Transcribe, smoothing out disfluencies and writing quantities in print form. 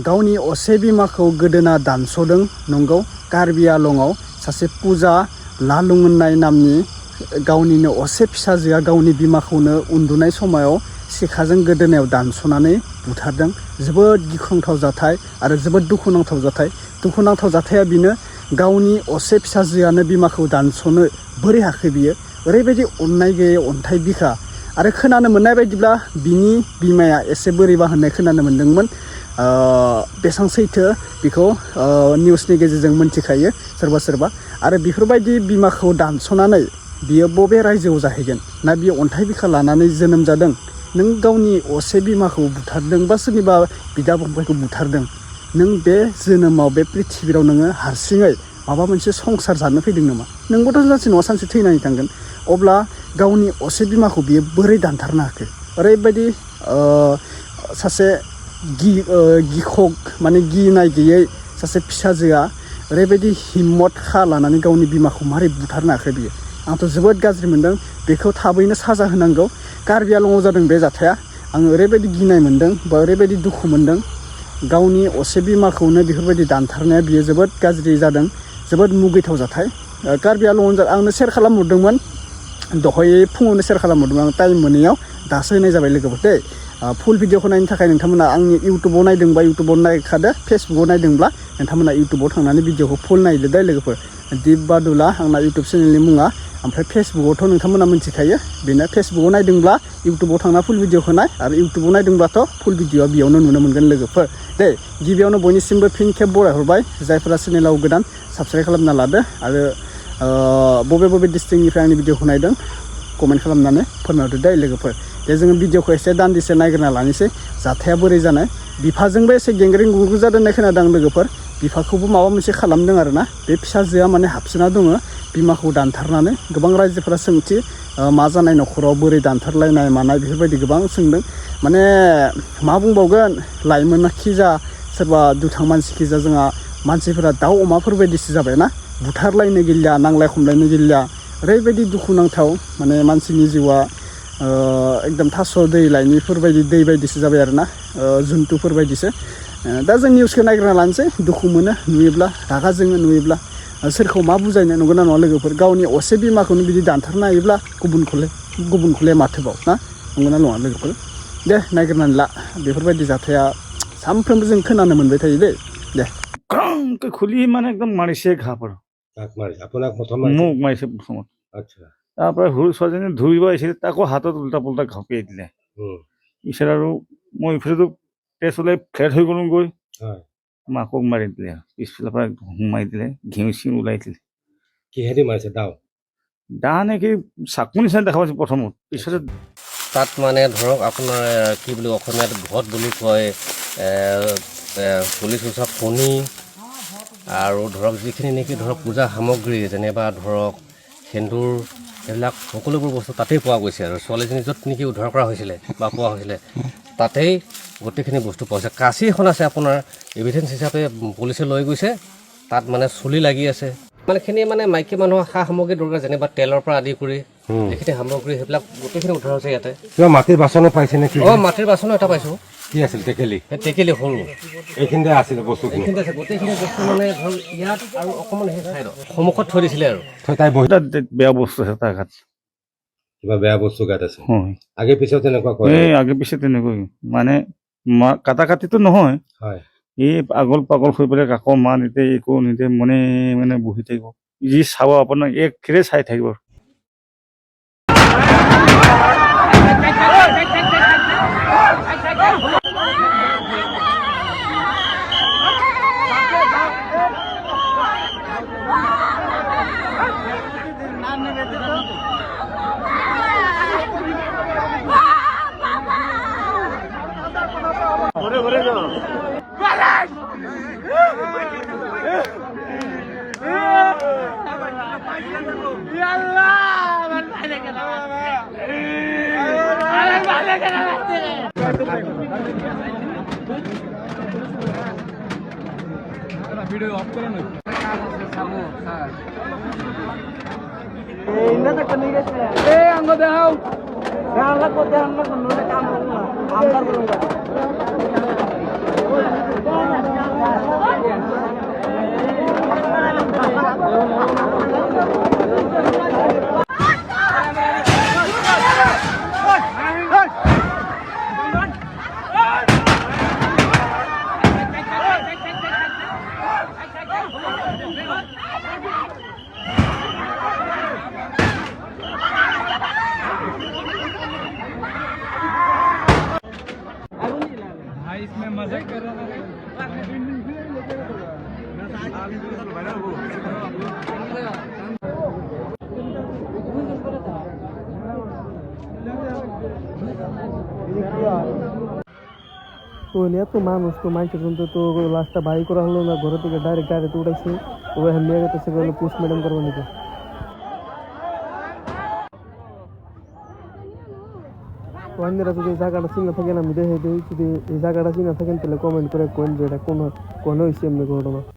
गावनि असे बिमाखौ गोदोना दानस'दों नंगौ कार्बि आलंआव सासे पुजा लालुं होननाय नामनि गावनिनो असे फिसाजोआ गावनि बिमाखौनो उन्दुनाय समाव सिखाजों गोदोनायाव दानस'नानै बुथारदों। जोबोद गिख्रंथाव जाथाय आरो जोबोद दुखुनांथाव जाथाया बेनो गावनि असे फिसाजोआनो बिमाखौ दानस'नो बोरै हाखो बियो ओरैबायदि अननाय गैयै अन्थाइ बिखा आरो खोनानो मोननाय बायदिब्ला बिनि बिमाया एसे बोरैबा होननाय खोनानो मोन्दोंमोन। बेसेबां सैथो बेखौ निउसनि गेजेरजों मोनथिखायो सोरबा आरो बेफोरबायदि बिमाखौ दानस'नानै बियो बबे रायजोआव जाहैगोन ना बियो अन्थाइ बिखा लानानै जोनोम जादों नों गावनि असे बिमाखौ बुथारदों बा सोरनिबा बिदा फंबायखौ बुथारदों नों बे जोनोमाव बे प्रिथिबियाव नोङो हारसिङै माबा मोनसे संसार जानो फैदों नामा नोंबोथ' सानसे नङा सानसे थैनानै थांगोन अब्ला गावनि असे बिमाखौ बियो बोरै दानथारनो हाखो ओरैबायदि सासे गिखक माने गिनाय गैयै सासे फिसाजोआ ओरैबायदि हिम्मत खा लानानै गावनि बिमाखौ मारै बुथारनो हाखो बियो आंथ' जोबोद गाज्रि मोनदों बेखौ थाबैनो साजा होनांगौ। कार्बि आलंआव जादों बे जाथाया आङो ओरैबायदि गिनाय मोन्दों बा ओरैबायदि दुखु मोन्दों गावनि असे बिमाखौनो बेफोरबायदि दानथारनाया बियो जोबोद गाज्रि जादों जोबोद मुगैथाव जाथाय। कार्बि आलंआव आंनो सेयार खालामहरदोंमोन दहाय फुङावनो सेयार खालामहरदोंमोन आं टाइम मोनैयाव दासो होनाय जाबाय लोगोफोर दे फुल भिडिअखौ नायनो थाखाय नोंथांमोना आंनि इउटुबाव नायदोंबा इउटुबाव नायखादो फेसबुकाव नायदोंब्ला नोंथांमोना इउटुबाव थांनानै भिडिअखौ फुल नायदो दे लोगोफोर दिप बादुला आंना इउटुब चेनेलनि मुङा ओमफ्राय फेसबुकावथ' नोंथांमोना मिथिखायो बेनो फेसबुकाव नायदोंब्ला इउटुबाव थांना फुल भिडिअखौ नाय आरो इउटुबाव नायदोंब्लाथ' फुल भिडिअआ बेयावनो नुनो मोनगोन लोगोफोर दे गिबियावनो बयनिसिमबो फिन खेब बरायहरबाय जायफोरा चेनेलाव गोदान साबस्क्राइब खालामना लादो आरो बबे डिस्ट्रिक्टनिफ्राय आंनि भिडिअखौ नायदों कमेन्ट खालामनानै फोरमायहरदो दे लोगोफोर दे जोङो भिडिअखौ एसे दान्दिसे नायग्रोना लानोसै जाथाया बोरै जानाय बिफाजोंबो एसे गेंग्रें गुंग्रुं जादों होननाय खोनादों आं लोगोफोर बिफाखौबो माबा मोनसे खालामदों आरो ना बे फिसाजोआ माने हाबसोना दङ बिमाखौ दानथारनानै गोबां रायजोफोरा सोंथि मा जानाय न'खराव बोरै दानथारलायनाय मानाय बेफोरबायदि गोबां सोंदों माने मा बुंबावगोन लाइमोनखि जा सोरबा दुथां मानसिखि जा जोंहा मानसिफोरा दाउ अमाफोरबायदिसो जाबायना बुथारलायनो गिलिया नांलाय खमलायनो गिलिया ओरैबायदि दुखुनांथाव माने मानसिनि जिउआ एकदम थास' दै लाइनिफोरबायदि दै बायदिसो जाबाय आरो ना जुन्थुफोर बायदिसो दा जों निउसखौ नायग्रोना लानोसै दुखु मोनो नुयोब्ला रागा जोङो नुयोब्ला सोरखौ मा बुजायनो नंगौना नङा लोगोफोर गावनि असे बिमाखौनो बिदि दानथारनो हायोब्ला गुबुनखौलाय माथोबाव ना नंगौना नङा लोगोफोर दे नायग्रोनानै ला बेफोरबायदि जाथाया सानफ्रोमबो जों खोनानो मोनबाय थायो दे खुली মানে একদম মাৰিছে ঘা পৰ মোক মাৰিছে প্ৰথমত তাৰপৰা সৰু ছোৱালীজনী ধুৰিব আহিছিলে তাকো হাতত উল্টা পুল্টা ঘপিয়াই দিলে পিছত আৰু মই ইফালেতো তেজ ওলাই ফ্লেট হৈ গ'লো গৈ মাকক মাৰি দিলে পিছফালৰ পৰা সোমাই দিলে ঘিউ চিউ ওলাই দিলে কিহেদি মাৰিছে দা নে কি চাকু নিচিনা দেখা পাইছোঁ প্ৰথমত পিছতে তাত মানে ধৰক আপোনাৰ কি বুলি অসমীয়াত ঘট বুলি কয় পুলিচ ওচৰ কণী আৰু ধৰক যিখিনি নেকি ধৰক পূজা সামগ্ৰী যেনিবা ধৰক সেন্দুৰ এইবিলাক সকলোবোৰ বস্তু তাতেই পোৱা গৈছে আৰু ছোৱালীজনী য'ত নেকি উদ্ধাৰ কৰা হৈছিলে বা পোৱা হৈছিলে তাতেই গোটেইখিনি বস্তু পোৱা হৈছে কাঁচি এখন আছে আপোনাৰ এভিডেঞ্চ হিচাপে পুলিচে লৈ গৈছে তাত মানে চুলি লাগি আছে মানেখিনি মানে মাইকী মানুহৰ সা সামগ্ৰী দৰকাৰ যেনিবা তেলৰ পৰা আদি কৰি যিখিনি সামগ্ৰী সেইবিলাক গোটেইখিনি উদ্ধাৰ হৈছে ইয়াতে কিবা মাটিৰ বাচনো পাইছে নেকি মাটিৰ বাচনো এটা পাইছোঁ কি আছিল টেকেলি সৰু এইখিনিতে আছিলে বস্তুখিনি এইখিনিতে আছে গোটেইখিনি বস্তু মানে ধৰক ইয়াত আৰু অকণমান সেই চাইডত সন্মুখত থৈ দিছিলে আৰু তাই বহি বেয়া বস্তু আছে তাৰ গাত কিবা বেয়া বস্তু গাত আছে হয় আগে পিছত তেনেকুৱা কৰে আগে পিছে তেনেকৈ মানে কাটিতো নহয় হয় এই পাগল হৈ পেলাই কাকো মা নিদিয়ে একো নিদিয়ে মানে বহি থাকিব যি চাব আপোনাক একেৰে চাই থাকিব वीडियो ऑफ करो ना अंगो देखाओ ध्यान रखो काम करूंगा তো এত মানুষ তো মানুষের জন্য তো লাস্টটা বাই করা হলো না, ঘরে থেকে ডাইরেক্ট গাড়িতে উঠাইছে, ও এখন নিয়ে গেছে গেলো পোস্টমর্টম করবো নাকি। তো অন্যরা যদি এই জায়গাটা চিনা থাকেন, আমি দেখে দিই, যদি এই জায়গাটা চিনা থাকেন তাহলে কমেন্ট করে কোন যে এটা কোন হয়েছে এমনি ঘটনা।